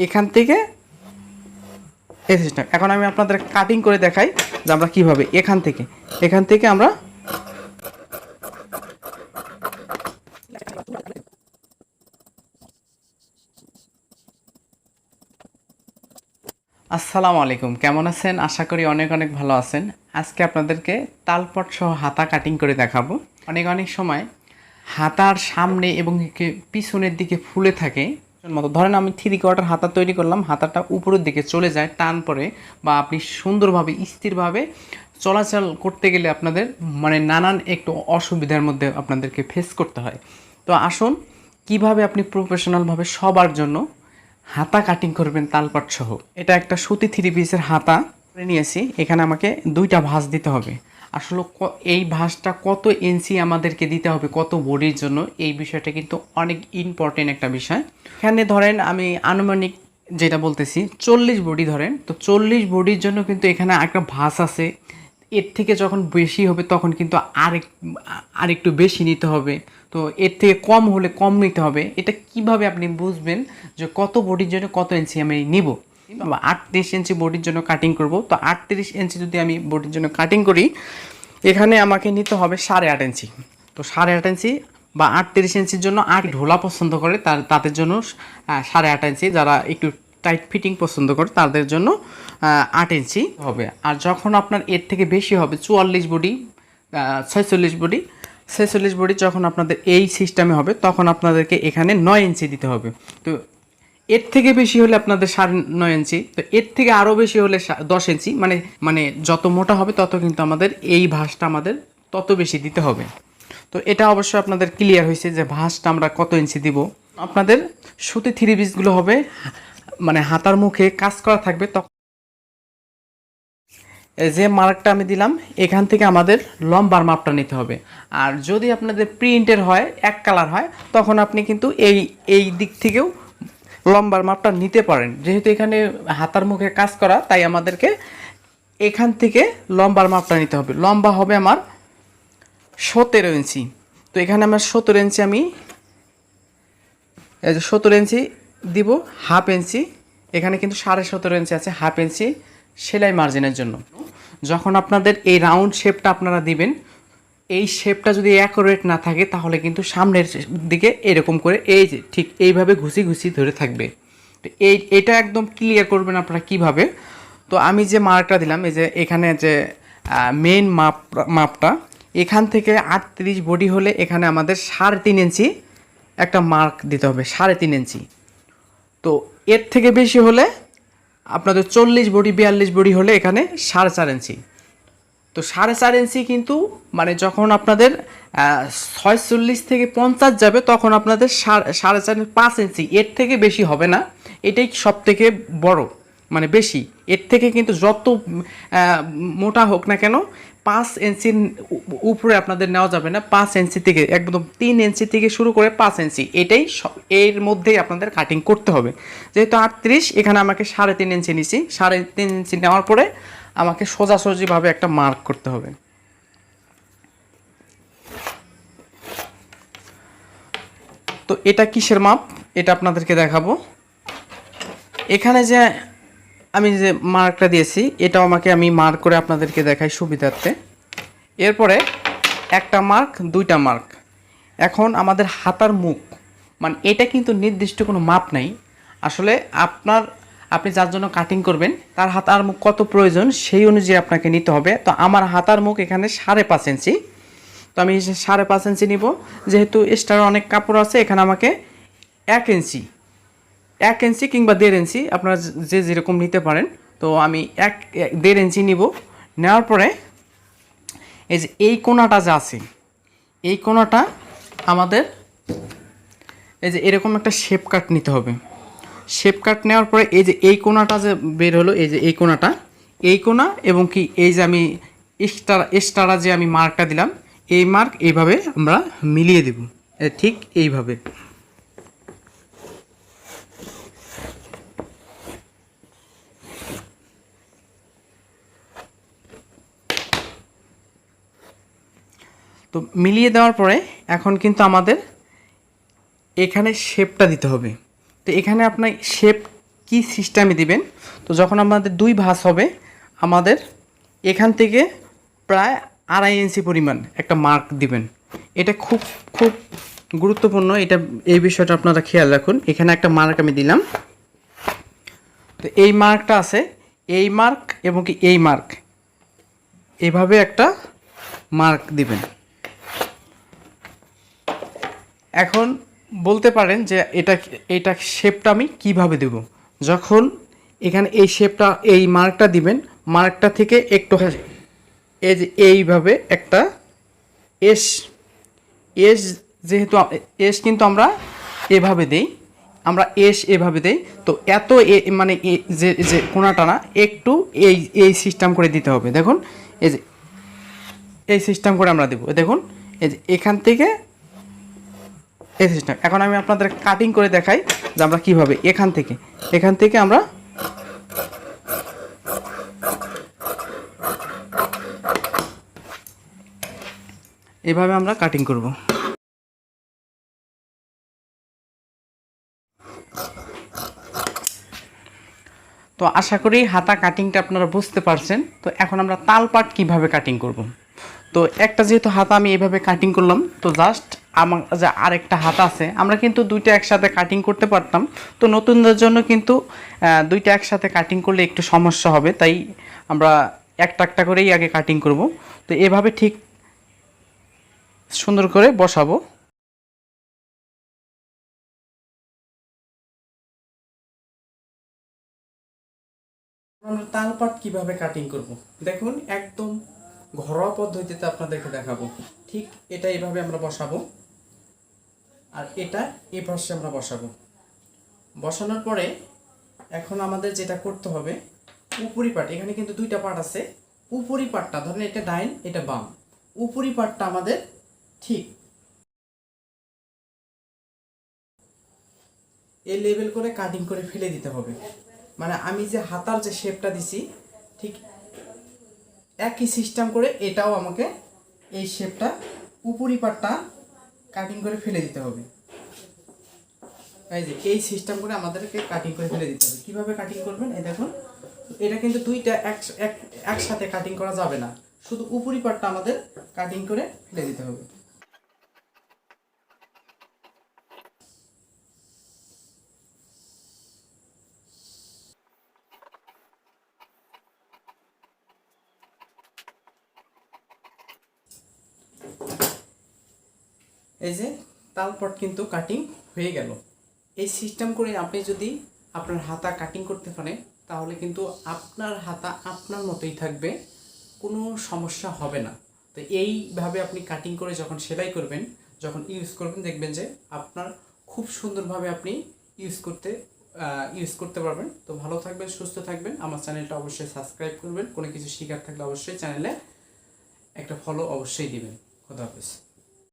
এখান থেকে এই সিস্টেম। এখন আমি আপনাদের কাটিং করে দেখাই যে আমরা কীভাবে এখান থেকে আমরা আসসালামু আলাইকুম, কেমন আছেন? আশা করি অনেক অনেক ভালো আছেন। আজকে আপনাদেরকে তালপট সহ হাতা কাটিং করে দেখাবো। অনেক সময় হাতার সামনে এবং পিছনের দিকে ফুলে থাকে মতো। ধরেন আমি 3/4 হাতা তৈরি করলাম, হাতাটা উপরের দিকে চলে যায় টান পরে, বা আপনি সুন্দরভাবে স্থিরভাবে চলাচল করতে গেলে আপনাদের নানান একটু অসুবিধার মধ্যে আপনাদেরকে ফেস করতে হয়। তো আসুন কিভাবে আপনি প্রফেশনালভাবে সবার জন্য হাতা কাটিং করবেন তালপাট সহ। এটা একটা সুতি 3 পিসের হাতা নিয়েছি। এখানে আমাকে 2টা ভাঁজ দিতে হবে। আসলে এই ভাঁজটা কত ইঞ্চি আমাদেরকে দিতে হবে কত বডির জন্য, এই বিষয়টা কিন্তু অনেক ইম্পর্টেন্ট একটা বিষয়। এখানে ধরেন আমি আনুমানিক যেটা বলতেছি 40 বডি ধরেন, তো 40 বডির জন্য কিন্তু এখানে একটা ভাঁজ আছে। এর থেকে যখন বেশি হবে তখন কিন্তু আরেকটু বেশি নিতে হবে। তো এর থেকে কম হলে কম নিতে হবে। এটা কিভাবে আপনি বুঝবেন যে কত বডির জন্য কত ইঞ্চি আমি নিব? 38 ইঞ্চি বডির জন্য কাটিং করব। তো 38 ইঞ্চি যদি আমি বডির জন্য কাটিং করি, এখানে আমাকে নিতে হবে 8.5 ইঞ্চি। তো 8.5 ইঞ্চি বা 38 ইঞ্চির জন্য ঢোলা পছন্দ করে তাদের জন্য 8.5 ইঞ্চি, যারা একটু টাইট ফিটিং পছন্দ করে তাদের জন্য 8 ইঞ্চি হবে। আর যখন আপনার এর থেকে বেশি হবে 44 বডি 46 বডি যখন আপনাদের এই সিস্টেমে হবে, তখন আপনাদেরকে এখানে 9 ইঞ্চি দিতে হবে। তো এর থেকে বেশি হলে আপনাদের 9.5 ইঞ্চি, তো এর থেকে আরও বেশি হলে 10 ইঞ্চি। মানে যত মোটা হবে তত কিন্তু আমাদের এই ভাঁজটা আমাদের তত বেশি দিতে হবে। তো এটা অবশ্যই আপনাদের ক্লিয়ার হয়েছে যে ভাঁজটা আমরা কত ইঞ্চি দিব। আপনাদের সুতি 3 পিসগুলো হবে হাতার মুখে কাজ করা থাকবে। তখন যে মার্কটা আমি দিলাম এখান থেকে আমাদের লম্বার মাপটা নিতে হবে। আর যদি আপনাদের প্রিন্টের হয়, এক কালার হয়, তখন আপনি কিন্তু এই দিক থেকেও লম্বার মাপটা নিতে পারেন। যেহেতু এখানে হাতার মুখে কাজ করা, তাই আমাদেরকে এখান থেকে লম্বার মাপটা নিতে হবে। লম্বা হবে আমার 17 ইঞ্চি। তো এখানে আমার 17 ইঞ্চি আমি 17 ইঞ্চি দিব। হাফ ইঞ্চি এখানে কিন্তু 17.5 ইঞ্চি আছে, হাফ ইঞ্চি সেলাই মার্জিনের জন্য। যখন আপনাদের এই রাউন্ড শেপটা আপনারা দিবেন, এই শেপটা যদি অ্যাকুরেট না থাকে তাহলে কিন্তু সামনের দিকে এরকম করে এই যে ঠিক এইভাবে ঘুষি ধরে থাকবে। তো এটা একদম ক্লিয়ার করবেন আপনারা কিভাবে। তো আমি যে মার্কটা দিলাম, এই যে এখানে যে মেইন মাপটা এখান থেকে 38 বডি হলে এখানে আমাদের 3.5 ইঞ্চি একটা মার্ক দিতে হবে, 3.5 ইঞ্চি। তো এর থেকে বেশি হলে আপনাদের 40 বডি 42 বডি হলে এখানে 4.5 ইঞ্চি। তো 4.5 ইঞ্চি কিন্তু যখন আপনাদের 46 থেকে 50 যাবে তখন আপনাদের 4.5 5 ইঞ্চি, এর থেকে বেশি হবে না। এটাই সব থেকে বড় বেশি। এর থেকে কিন্তু যত মোটা হোক না কেন 5 ইঞ্চির উপরে আপনাদের নেওয়া যাবে না। 5 ইঞ্চি থেকে একদম 3 ইঞ্চি থেকে শুরু করে 5 ইঞ্চি, এটাই এর মধ্যেই আপনাদের কাটিং করতে হবে। যেহেতু 38, এখানে আমাকে 3.5 ইঞ্চি নিচ্ছি। 3.5 ইঞ্চি নেওয়ার পরে আমাকে সোজাসুজিভাবে একটা মার্ক করতে হবে। তো এটা কিসের মাপ এটা আপনাদেরকে দেখাবো। এখানে যে আমি যে মার্কটা দিয়েছি এটাও আমি মার্ক করে আপনাদেরকে দেখাই সুবিধার্থে। এরপরে একটা মার্ক, 2টা মার্ক। এখন আমাদের হাতার মুখ এটা কিন্তু নির্দিষ্ট কোনো মাপ নাই। আসলে আপনি যার জন্য কাটিং করবেন তার হাতার মুখ কত প্রয়োজন সেই অনুযায়ী আপনাকে নিতে হবে। তো আমার হাতার মুখ এখানে 5.5 ইঞ্চি। তো আমি 5.5 ইঞ্চি নিব। যেহেতু এক্সট্রা অনেক কাপড় আছে, এখানে আমাকে 1 ইঞ্চি কিংবা 1.5 ইঞ্চি আপনারা যে যেরকম নিতে পারেন। তো আমি 1.5 ইঞ্চি নিব। নেওয়ার পরে এই যে এই কোণাটা যা আছে, এই কোণাটা আমাদের এই যে এরকম একটা শেপ কাট নিতে হবে। শেপ কাট নেওয়ার পরে এই যে এই কোণাটা যে বের হলো, এই যে এই কোণা এবং কি এই যে আমি এক্সট্রা যে আমি মার্কটা দিলাম, এই মার্ক এইভাবে আমরা মিলিয়ে দেব, ঠিক এইভাবে। তো মিলিয়ে দেওয়ার পরে এখন কিন্তু আমাদের এখানে শেপটা দিতে হবে। তো এখানে আপনার শেপ কি সিস্টেমে দিবেন। তো যখন আমাদের 2 ভাঁজ হবে, আমাদের এখান থেকে প্রায় 2.5 ইঞ্চি পরিমাণ একটা মার্ক দিবেন। এটা খুব খুব গুরুত্বপূর্ণ, এই বিষয়টা আপনারা খেয়াল রাখুন। এখানে একটা মার্ক আমি দিলাম। তো এই মার্কটা আছে, এই মার্ক এবং কি এই মার্ক, এভাবে একটা মার্ক দিবেন। এখন বলতে পারেন যে এটা শেপটা আমি কিভাবে দেব। যখন এখানে এই শেপটা, এই মার্কটা দিবেন, মার্কটা থেকে একটু এই যে এইভাবে একটা এস এস যেহেতু এস কিন্তু আমরা এভাবে দেই, এভাবে দেই। তো এত মানে যে যে কোণাটা না, একটু এই সিস্টেম করে দিতে হবে। দেখুন এই যে এই সিস্টেম করে আমরা দেবো। দেখুন এই যে এখান থেকে এই সিস্টেম। এখন আমি আপনাদের কাটিং করে দেখাই যে আমরা কীভাবে এখান থেকে আমরা এভাবে আমরা কাটিং করব। তো আশা করি হাতা কাটিংটা আপনারা বুঝতে পারছেন। তো এখন আমরা তাল পাট কীভাবে কাটিং করব। তো একটা যেহেতু হাতা আমি এভাবে কাটিং করলাম, তো জাস্ট আমার যে আরেকটা হাতা আছে, আমরা কিন্তু দুইটা একসাথে কাটিং করতে পারতাম। তো নতুনদের জন্য কিন্তু দুইটা একসাথে কাটিং করলে একটু সমস্যা হবে, তাই আমরা একটা একটা করেই আগে কাটিং করব। তো এভাবে ঠিক সুন্দর করে বসাবো। আমরা তাল পাট কীভাবে কাটিং করব, দেখুন একদম ঘরোয়া পদ্ধতিতে আপনাদেরকে দেখাবো। ঠিক এটা এইভাবে আমরা বসাবো, আর এটা এই পাশে আমরা বসাবো। বসানোর পরে এখন আমাদের যেটা করতে হবে, উপরি পাট, এখানে কিন্তু দুইটা পাট আছে। উপরি পাটটা ধরেন এটা ডাইন, এটা বাম, উপরি পাটটা আমাদের ঠিক এই লেভেল করে কাটিং করে ফেলে দিতে হবে। মানে আমি যে হাতার যে শেপটা দিছি, ঠিক একই সিস্টেম করে এটাও আমাকে এই শেপটা উপরি পাটটা কাটিং করে ফেলে দিতে হবে। এই যে এই সিস্টেম করে আমাদেরকে কাটিং করে ফেলে দিতে হবে। কীভাবে কাটিং করবেন, এই দেখুন এটা কিন্তু দুইটা একসাথে কাটিং করা যাবে না, শুধু উপরি পাটটা আমাদের কাটিং করে ফেলে দিতে হবে। এই যে তালপট কিন্তু কাটিং হয়ে গেল। এই সিস্টেম করে আপনি যদি আপনার হাতা কাটিং করতে পারেন, তাহলে কিন্তু আপনার হাতা আপনার মতোই থাকবে, কোনো সমস্যা হবে না। তো এইভাবে আপনি কাটিং করে যখন সেলাই করবেন, যখন ইউজ করবেন, দেখবেন যে আপনার খুব সুন্দরভাবে আপনি ইউজ করতে পারবেন। তো ভালো থাকবেন, সুস্থ থাকবেন। আমার চ্যানেলটা অবশ্যই সাবস্ক্রাইব করবেন। কোনো কিছু শেখার থাকলে অবশ্যই চ্যানেলে একটা ফলো অবশ্যই দিবেন। খোদা হাফেজ।